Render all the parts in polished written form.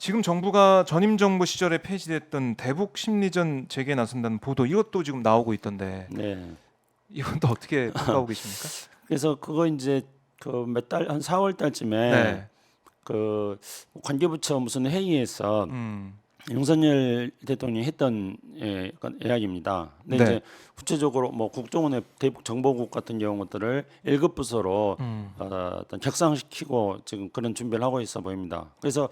지금 정부가 전임 정부 시절에 폐지됐던 대북 심리전 재개에 나선다는 보도 이것도 지금 나오고 있던데 네. 이건 또 어떻게 평가하고 계십니까? 그래서 그거 이제 그 몇 달 한 4월 달쯤에 네. 그 관계부처 무슨 회의에서 음. 윤석열 대통령이 했던 약간 이야기입니다. 근데 네. 이제 구체적으로 뭐 국정원의 대북 정보국 같은 경우들을 1급 부서로 어떤 격상시키고 지금 그런 준비를 하고 있어 보입니다. 그래서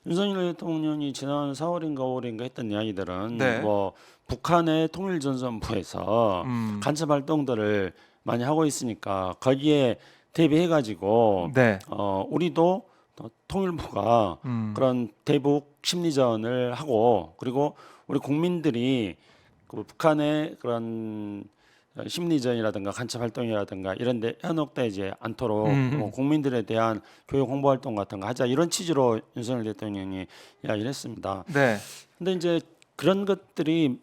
윤석열 대통령이 지난 4월인가 5월인가 했던 이야기들은 네. 뭐 북한의 통일전선부에서 간첩 활동들을 많이 하고 있으니까 거기에 대비해가지고 네. 우리도 또 통일부가 그런 대북 심리전을 하고 그리고 우리 국민들이 그 북한의 그런 심리전이라든가 간첩 활동이라든가 이런 데 현혹되지 않도록 뭐 국민들에 대한 교육 홍보 활동 같은 거 하자 이런 취지로 윤석열 대통령이 이야기를 했습니다. 네. 근데 이제 그런 것들이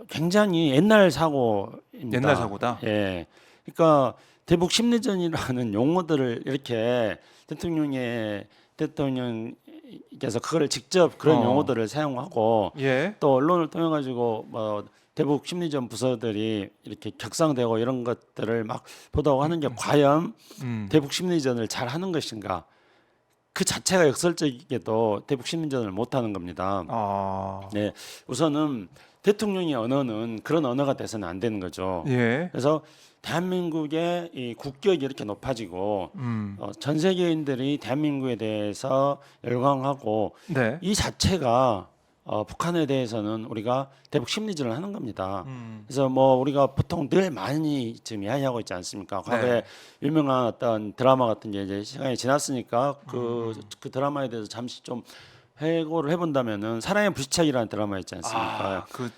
굉장히 옛날 사고입니다. 옛날 사고다. 예. 그러니까 대북 심리전이라는 용어들을 이렇게 대통령께서 그걸 직접 그런 용어들을 사용하고 예. 또 언론을 통해 가지고 뭐 대북 심리전 부서들이 이렇게 격상되고 이런 것들을 막 보도하고 하는 게 과연 대북 심리전을 잘 하는 것인가? 그 자체가 역설적이게도 대북 심리전을 못 하는 겁니다. 아. 네, 우선은 대통령의 언어는 그런 언어가 돼서는 안 되는 거죠. 예. 그래서 대한민국의 이 국격이 이렇게 높아지고 전 세계인들이 대한민국에 대해서 열광하고 네. 이 자체가 북한에 대해서는 우리가 대북 심리전을 하는 겁니다. 그래서 뭐 우리가 보통 늘 많이 지금 이야기하고 있지 않습니까? 과거에 네. 유명한 어떤 드라마 같은 게 이제 시간이 지났으니까 그 드라마에 대해서 잠시 좀 회고를 해본다면은 사랑의 불시착이라는 드라마 있지 않습니까? 그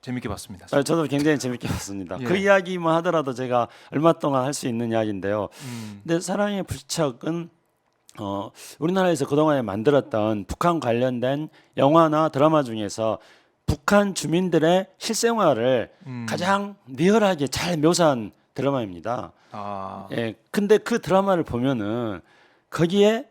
재밌게 봤습니다. 저도 굉장히 재밌게 봤습니다. 예. 그 이야기만 하더라도 제가 얼마 동안 할 수 있는 이야기인데요. 근데 사랑의 불시착은 우리나라에서 그동안에 만들었던 북한 관련된 영화나 드라마 중에서 북한 주민들의 실생활을 가장 리얼하게 잘 묘사한 드라마입니다. 아. 예, 근데 그 드라마를 보면은 거기에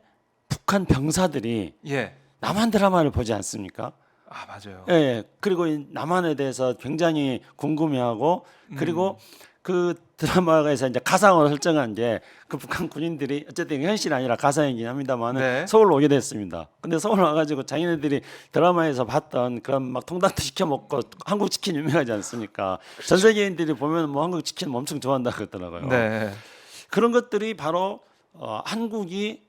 북한 병사들이 예. 남한 드라마를 보지 않습니까? 아, 맞아요. 예, 예. 그리고 이 남한에 대해서 굉장히 궁금해하고 그리고 그 드라마에서 이제 가상으로 설정한 게 그 북한 군인들이 어쨌든 현실이 아니라 가상이긴 합니다만 네. 서울로 오게 됐습니다. 근데 서울 와가지고 자기네들이 드라마에서 봤던 그런 막 통닭도 시켜 먹고 한국 치킨 유명하지 않습니까? 전 세계인들이 보면 뭐 한국 치킨 엄청 좋아한다 그러더라고요. 네. 그런 것들이 바로 한국이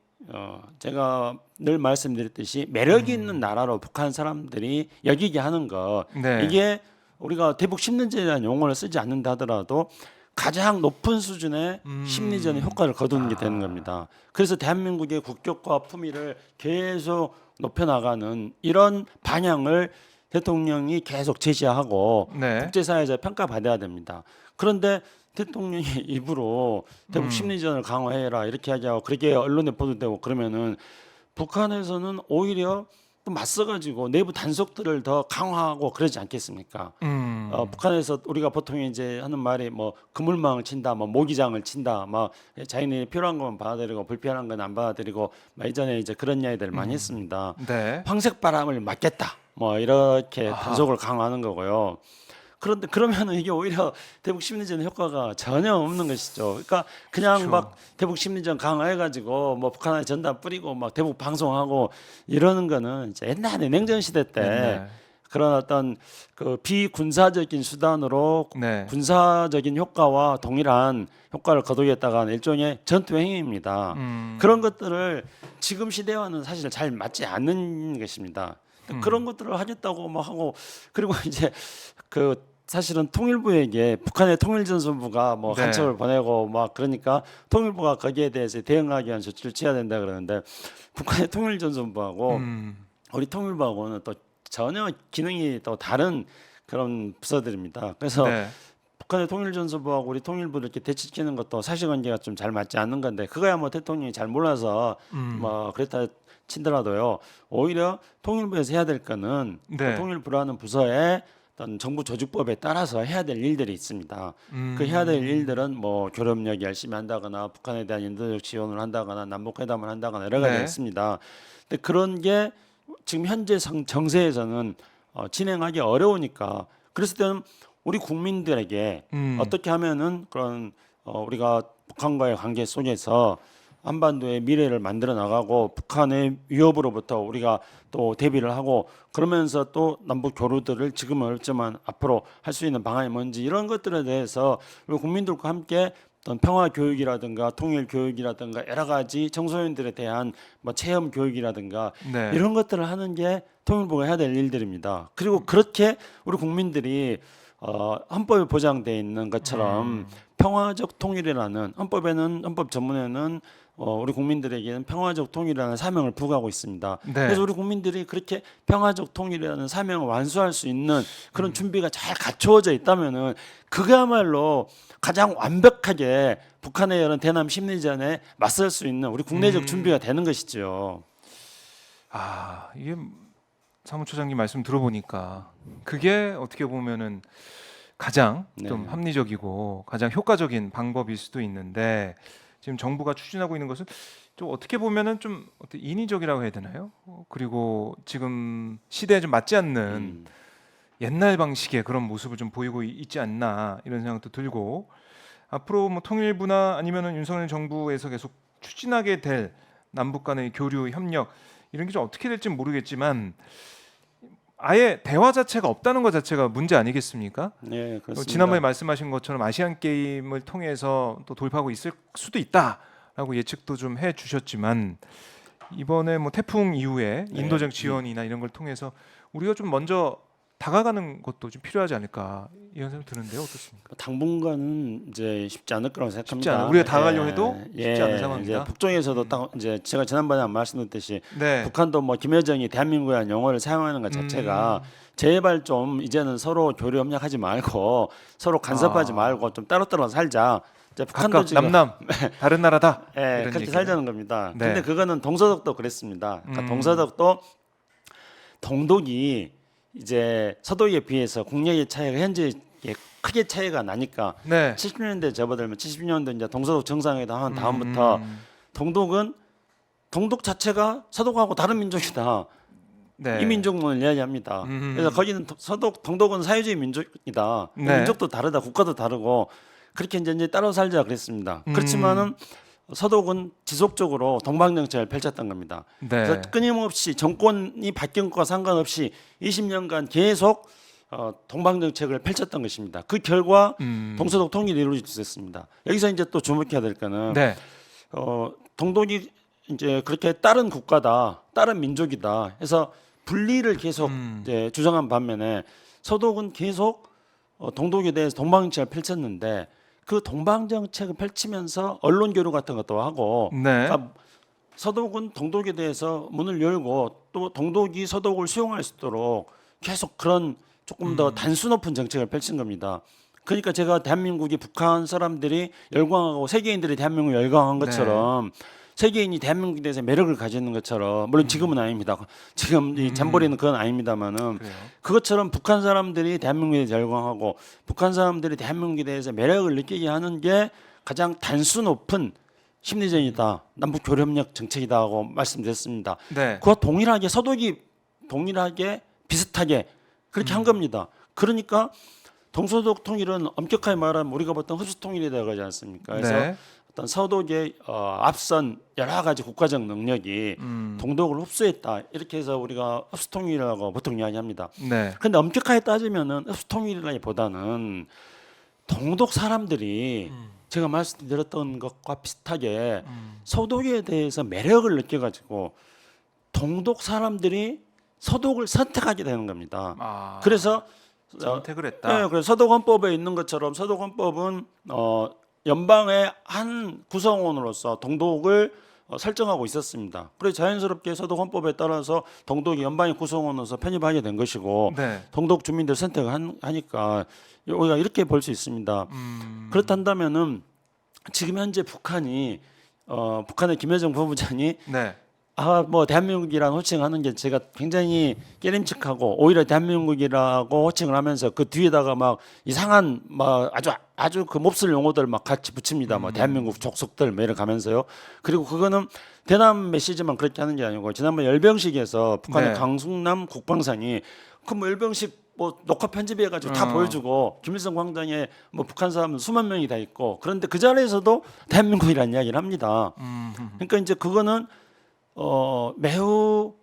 제가 늘 말씀드렸듯이 매력이 있는 나라로 북한 사람들이 여기게 하는 거 네. 이게 우리가 대북 심리전이라는 용어를 쓰지 않는다 하더라도 가장 높은 수준의 심리전의 효과를 거두는 게 되는 겁니다. 그래서 대한민국의 국격과 품위를 계속 높여나가는 이런 방향을 대통령이 계속 제시하고 네. 국제사회에서 평가받아야 됩니다. 그런데 대통령이 입으로 대북 심리전을 강화해라 이렇게 하고 그렇게 언론에 보도되고 그러면은 북한에서는 오히려 또 맞서가지고 내부 단속들을 더 강화하고 그러지 않겠습니까? 북한에서 우리가 보통 이제 하는 말이 뭐 그물망을 친다, 뭐 모기장을 친다, 막 자기네 필요한 것만 받아들이고 불필요한 건 안 받아들이고 막 이전에 이제 그런 이야기들을 많이 했습니다. 네. 황색 바람을 막겠다, 뭐 이렇게 단속을 강화하는 거고요. 그런데 그러면은 이게 오히려 대북 심리전 효과가 전혀 없는 것이죠. 그러니까 그냥 그렇죠. 막 대북 심리전 강화해가지고 뭐 북한에 전단 뿌리고 막 대북 방송하고 이러는 거는 이제 옛날에 냉전 시대 때 네. 그런 어떤 그 비군사적인 수단으로 네. 군사적인 효과와 동일한 효과를 거두겠다가 일종의 전투 행위입니다. 그런 것들을 지금 시대와는 사실 잘 맞지 않는 것입니다. 그런 것들을 하겠다고 뭐 하고 그리고 이제 그 사실은 통일부에게 북한의 통일전선부가 뭐 네. 간첩을 보내고 막 그러니까 통일부가 거기에 대해서 대응하기 위한 조치를 취해야 된다 그러는데 북한의 통일전선부하고 우리 통일부하고는 또 전혀 기능이 또 다른 그런 부서들입니다. 그래서 네. 북한의 통일전선부하고 우리 통일부를 이렇게 대치시키는 것도 사실관계가 좀 잘 맞지 않는 건데 그거야 뭐 대통령이 잘 몰라서 뭐 그랬다 치더라도요. 오히려 통일부에서 해야 될 거는 네. 그 통일부라는 부서에 어떤 정부 조직법에 따라서 해야 될 일들이 있습니다. 그 해야 될 일들은 뭐 교섭력 열심히 한다거나 북한에 대한 인도적 지원을 한다거나 남북회담을 한다거나 여러 가지가 네. 있습니다. 근데 그런 게 지금 현재 정세에서는 진행하기 어려우니까 그랬을 때는 우리 국민들에게 어떻게 하면은 그런 우리가 북한과의 관계 속에서 한반도의 미래를 만들어 나가고 북한의 위협으로부터 우리가 또 대비를 하고 그러면서 또 남북 교류들을 지금은 어렵지만 앞으로 할 수 있는 방안이 뭔지 이런 것들에 대해서 우리 국민들과 함께 어떤 평화 교육이라든가 통일 교육이라든가 여러 가지 청소년들에 대한 뭐 체험 교육이라든가 네. 이런 것들을 하는 게 통일부가 해야 될 일들입니다. 그리고 그렇게 우리 국민들이 헌법에 보장되어 있는 것처럼 평화적 통일이라는 헌법 전문에는 우리 국민들에게는 평화적 통일이라는 사명을 부과하고 있습니다. 네. 그래서 우리 국민들이 그렇게 평화적 통일이라는 사명을 완수할 수 있는 그런 준비가 잘 갖추어져 있다면은 그야말로 가장 완벽하게 북한의 이런 대남 심리전에 맞설 수 있는 우리 국내적 준비가 되는 것이죠. 이게 사무처장님 말씀 들어보니까 그게 어떻게 보면은 가장 좀 네. 합리적이고 가장 효과적인 방법일 수도 있는데 지금 정부가 추진하고 있는 것은 좀 어떻게 보면은 좀 인위적이라고 해야 되나요? 그리고 지금 시대에 좀 맞지 않는 옛날 방식의 그런 모습을 좀 보이고 있지 않나 이런 생각도 들고 앞으로 뭐 통일부나 아니면은 윤석열 정부에서 계속 추진하게 될 남북 간의 교류 협력 이런 게 좀 어떻게 될지 모르겠지만 아예 대화 자체가 없다는 것 자체가 문제 아니겠습니까? 네, 그렇습니다. 지난번에 말씀하신 것처럼 아시안 게임을 통해서 또 돌파하고 있을 수도 있다라고 예측도 좀 해주셨지만 이번에 뭐 태풍 이후에 인도적 지원이나 이런 걸 통해서 우리가 좀 먼저 다가가는 것도 좀 필요하지 않을까 이런 생각 드는데요, 어떻습니까? 당분간은 이제 쉽지 않을 거라고 생각합니다. 쉽지 않아. 우리가 다가가려고 해도 쉽지 않은 상황이다. 이제 북쪽에서도 딱 이제 제가 지난번에 말씀드렸듯이 네. 북한도 뭐 김여정이 대한민국이라는 용어를 사용하는 것 자체가 제발 좀 이제는 서로 교류 협력하지 말고 서로 간섭하지 말고 좀 따로따로 살자. 이제 북한도 각각 지금 남남 다른 나라다. 이런 그렇게 얘기를. 살자는 겁니다. 네. 근데 그거는 동서독도 그랬습니다. 그러니까 동서독도 동독이 이제 서독에 비해서 국력의 차이가 현재 크게 차이가 나니까 네. 70년대 접어들면 70년대 이제 동서독 정상회담 한 다음부터 동독 자체가 서독하고 다른 민족이다. 네. 이 민족론을 이야기합니다. 그래서 거기는 동독은 사회주의 민족이다. 네. 민족도 다르다, 국가도 다르고 그렇게 이제 따로 살자 그랬습니다. 그렇지만은 서독은 지속적으로 동방 정책을 펼쳤던 겁니다. 네. 그래서 끊임없이 정권이 바뀐 것과 상관없이 20년간 계속 동방 정책을 펼쳤던 것입니다. 그 결과 동서독 통일이 이루어졌습니다. 여기서 이제 또 주목해야 될 거는 네. 동독이 이제 그렇게 다른 국가다, 다른 민족이다 해서 분리를 계속 이제 주장한 반면에 서독은 계속 동독에 대해서 동방 정책을 펼쳤는데 그 동방 정책을 펼치면서 언론 교류 같은 것도 하고 네. 그러니까 서독은 동독에 대해서 문을 열고 또 동독이 서독을 수용할 수 있도록 계속 그런 조금 더 단수 높은 정책을 펼친 겁니다. 그러니까 제가 대한민국이 북한 사람들이 열광하고 세계인들이 대한민국을 열광한 것처럼 세계인이 대한민국에 대해서 매력을 가지는 것처럼 물론 지금은 아닙니다. 지금 이 잠버리는 그건 아닙니다만은 그래요. 그것처럼 북한 사람들이 대한민국에 대해서 열광하고 북한 사람들이 대한민국에 대해서 매력을 느끼게 하는 게 가장 단수 높은 심리전이다. 남북 교류협력 정책이다 하고 말씀드렸습니다. 네. 그와 동일하게 서독이 동일하게 비슷하게 그렇게 한 겁니다. 그러니까 동서독 통일은 엄격하게 말하면 우리가 보통 흡수 통일이라고 하지 않습니까? 그래서 네. 어떤 서독의 앞선 여러 가지 국가적 능력이 동독을 흡수했다 이렇게 해서 우리가 흡수 통일이라고 보통 이야기합니다. 네. 그런데 엄격하게 따지면은 흡수 통일이라기보다는 동독 사람들이 제가 말씀드렸던 것과 비슷하게 서독에 대해서 매력을 느껴가지고 동독 사람들이 서독을 선택하게 되는 겁니다. 그래서 선택을 했다. 네, 그래서 서독헌법에 있는 것처럼 서독헌법은 연방의 한 구성원으로서 동독을 설정하고 있었습니다. 그래서 자연스럽게 서독헌법에 따라서 동독이 연방의 구성원으로서 편입하게 된 것이고 네. 동독 주민들 선택을 하니까 우리가 이렇게 볼 수 있습니다. 그렇단다면은 지금 현재 북한이 북한의 김여정 부부장이 네. 뭐 대한민국이라는 호칭하는 게 제가 굉장히 깨림칙하고 오히려 대한민국이라고 호칭을 하면서 그 뒤에다가 막 이상한 막 아주 그 몹쓸 용어들 막 같이 붙입니다. 뭐 대한민국 족속들 뭐 이렇게 가면서요. 그리고 그거는 대남 메시지만 그렇게 하는 게 아니고 지난번 열병식에서 북한의 네. 강승남 국방상이 그 뭐 열병식 뭐 녹화 편집해가지고 다 보여주고 김일성 광장에 뭐 북한 사람 수만 명이 다 있고 그런데 그 자리에서도 대한민국이라는 이야기를 합니다. 그러니까 이제 그거는 매우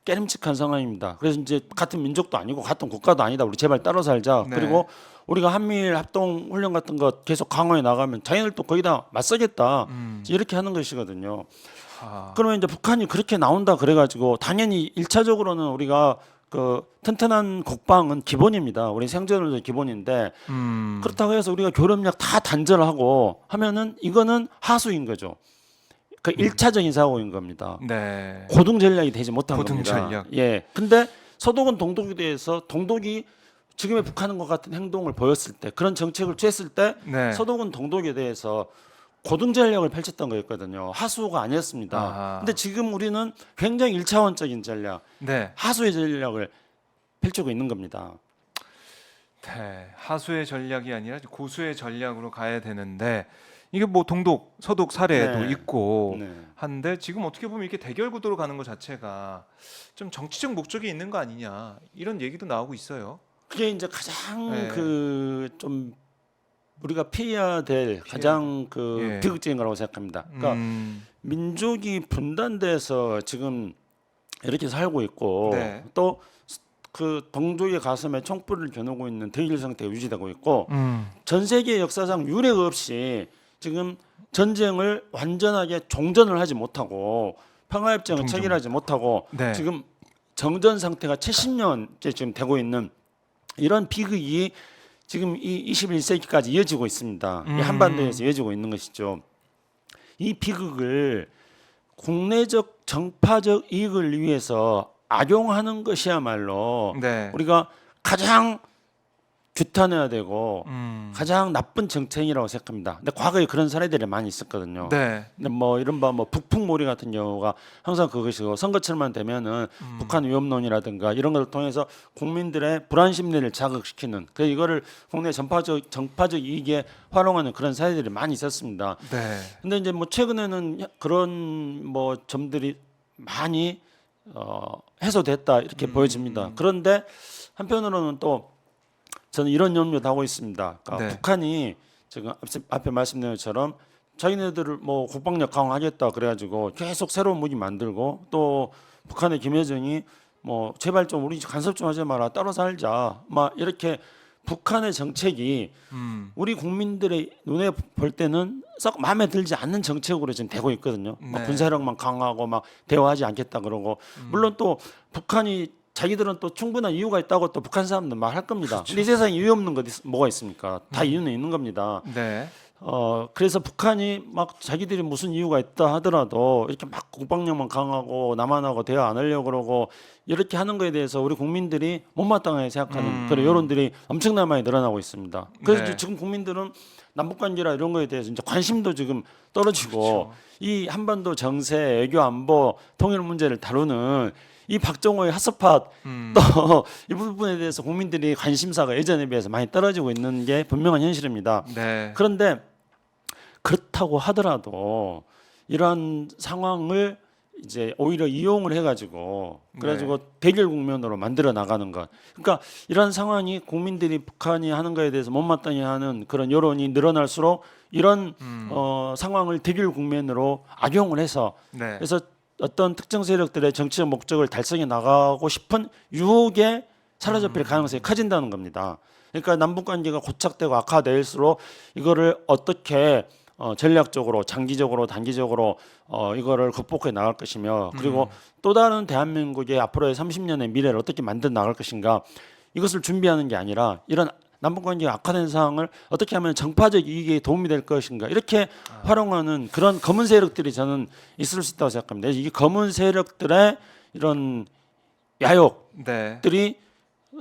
깨름칙한 상황입니다. 그래서 이제 같은 민족도 아니고 같은 국가도 아니다. 우리 제발 따로 살자. 네. 그리고 우리가 한미일 합동 훈련 같은 거 계속 강화해 나가면 자기네들도 거의 다 맞서겠다. 이렇게 하는 것이거든요. 아, 그러면 이제 북한이 그렇게 나온다 그래가지고 당연히 1차적으로는 우리가 그 튼튼한 국방은 기본입니다. 우리 생존도 기본인데 그렇다고 해서 우리가 교섭력 다 단절하고 하면은 이거는 하수인 거죠. 그 1차적인 사고인 겁니다. 네. 고등 전략이 되지 못한 고등 겁니다. 전략. 예. 근데 서독은 동독에 대해서 동독이 지금의 북한과 같은 행동을 보였을 때 그런 정책을 취했을 때 네. 서독은 동독에 대해서 고등 전략을 펼쳤던 거였거든요. 하수가 아니었습니다. 아하. 근데 지금 우리는 굉장히 1차원적인 전략, 네. 하수의 전략을 펼치고 있는 겁니다. 네. 하수의 전략이 아니라 고수의 전략으로 가야 되는데 이게 뭐 동독, 서독 사례도 네. 있고 네. 한데 지금 어떻게 보면 이렇게 대결 구도로 가는 것 자체가 좀 정치적 목적이 있는 거 아니냐 이런 얘기도 나오고 있어요. 그게 이제 가장 네. 그 좀 우리가 피해야 될 가장 그 예. 비극적인 거라고 생각합니다. 그러니까 민족이 분단돼서 지금 이렇게 살고 있고 네. 또 그 동족의 가슴에 총불을 겨누고 있는 대일 상태가 유지되고 있고 전 세계 역사상 유례 없이 지금 전쟁을 완전하게 종전을 하지 못하고 평화협정을 종전. 체결하지 못하고 네. 지금 정전 상태가 70년째 지금 되고 있는 이런 비극이 지금 이 21세기까지 이어지고 있습니다. 이 한반도에서 이어지고 있는 것이죠. 이 비극을 국내적 정파적 이익을 위해서 악용하는 것이야말로 네. 우리가 가장 규탄해야 되고 가장 가장 나쁜 정책이라고 생각합니다. 근데 과거에 그런 사례들이 많이 있었거든요. 네. 근데 뭐 이른바 뭐 북풍몰이 같은 경우가 항상 그것이고 선거철만 되면은 북한 위협론이라든가 이런 것을 통해서 국민들의 불안 심리를 자극시키는 그 이거를 국내 정파적 이익에 활용하는 그런 사례들이 많이 있었습니다. 네. 근데 이제 뭐 최근에는 그런 뭐 점들이 많이 해소됐다 이렇게 보여집니다. 그런데 한편으로는 또 저는 이런 염려도 하고 있습니다. 그러니까 네. 북한이 지금 앞에 말씀드린 것처럼 자기네들을 뭐 국방력 강화하겠다 그래가지고 계속 새로운 무기 만들고 또 북한의 김여정이 뭐 제발 좀 우리 간섭 좀 하지 마라 따로 살자 막 이렇게 북한의 정책이 우리 국민들의 눈에 볼 때는 썩 마음에 들지 않는 정책으로 지금 되고 있거든요. 막 네. 군사력만 강화하고 막 대화하지 않겠다 그러고 물론 또 북한이 자기들은 또 충분한 이유가 있다고 또 북한 사람들 말할 겁니다. 근데 이 세상에 이유 없는 것 뭐가 있습니까? 다 이유는 있는 겁니다. 네. 그래서 북한이 막 자기들이 무슨 이유가 있다 하더라도 이렇게 막 국방력만 강하고 남한하고 대화 안 하려고 그러고 이렇게 하는 거에 대해서 우리 국민들이 못마땅하게 생각하는 그런 여론들이 엄청나게 많이 늘어나고 있습니다. 그래서 네. 지금 국민들은 남북 관계라 이런 거에 대해서 이제 관심도 지금 떨어지고 그렇죠. 이 한반도 정세, 외교 안보, 통일 문제를 다루는 이 박정호의 핫스팟 또 이 부분에 대해서 국민들이 관심사가 예전에 비해서 많이 떨어지고 있는 게 분명한 현실입니다. 네. 그런데 그렇다고 하더라도 이러한 상황을 이제 오히려 이용을 해가지고 그래가지고 대결 국면으로 만들어 나가는 것. 그러니까 이런 상황이 국민들이 북한이 하는 거에 대해서 못마땅해 하는 그런 여론이 늘어날수록 이런 상황을 대결 국면으로 악용을 해서 네. 그래서 어떤 특정 세력들의 정치적 목적을 달성해 나가고 싶은 유혹에 사로잡힐 가능성이 커진다는 겁니다. 그러니까 남북 관계가 고착되고 악화될수록 이거를 어떻게 전략적으로 장기적으로 단기적으로 이거를 극복해 나갈 것이며 그리고 또 다른 대한민국의 앞으로의 30년의 미래를 어떻게 만들어 나갈 것인가 이것을 준비하는 게 아니라 이런 남북 관계가 악화된 상황을 어떻게 하면 정파적 이익에 도움이 될 것인가 이렇게 활용하는 그런 검은 세력들이 저는 있을 수 있다고 생각합니다. 이게 검은 세력들의 이런 야욕들이 네.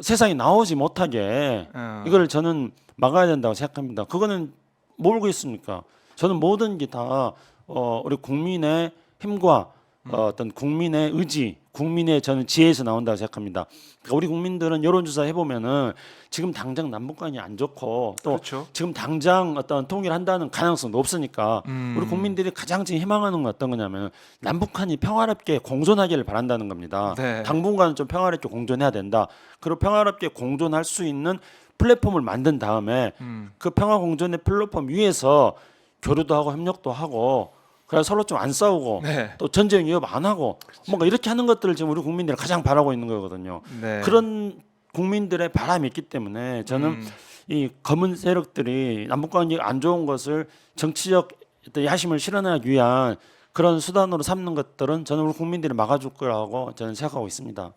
세상에 나오지 못하게 이걸 저는 막아야 된다고 생각합니다. 그거는 모르고 있습니까? 저는 모든 게 다 우리 국민의 힘과 어떤 국민의 의지, 국민의 저는 지혜에서 나온다고 생각합니다. 그러니까 우리 국민들은 여론조사 해보면은 지금 당장 남북관이 안 좋고 또 그렇죠. 지금 당장 어떤 통일한다는 가능성도 없으니까 음. 우리 국민들이 가장 지금 희망하는 건 어떤 거냐면 남북한이 평화롭게 공존하기를 바란다는 겁니다. 네. 당분간은 좀 평화롭게 공존해야 된다. 그리고 평화롭게 공존할 수 있는 플랫폼을 만든 다음에 그 평화 공존의 플랫폼 위에서 교류도 하고 협력도 하고 그래서 서로 좀 안 싸우고 네. 또 전쟁 위협 안 하고 뭔가 이렇게 하는 것들을 지금 우리 국민들이 가장 바라고 있는 거거든요. 네. 그런 국민들의 바람이 있기 때문에 저는 이 검은 세력들이 남북관계 안 좋은 것을 정치적 어떤 야심을 실현하기 위한 그런 수단으로 삼는 것들은 저는 우리 국민들이 막아줄 거라고 저는 생각하고 있습니다.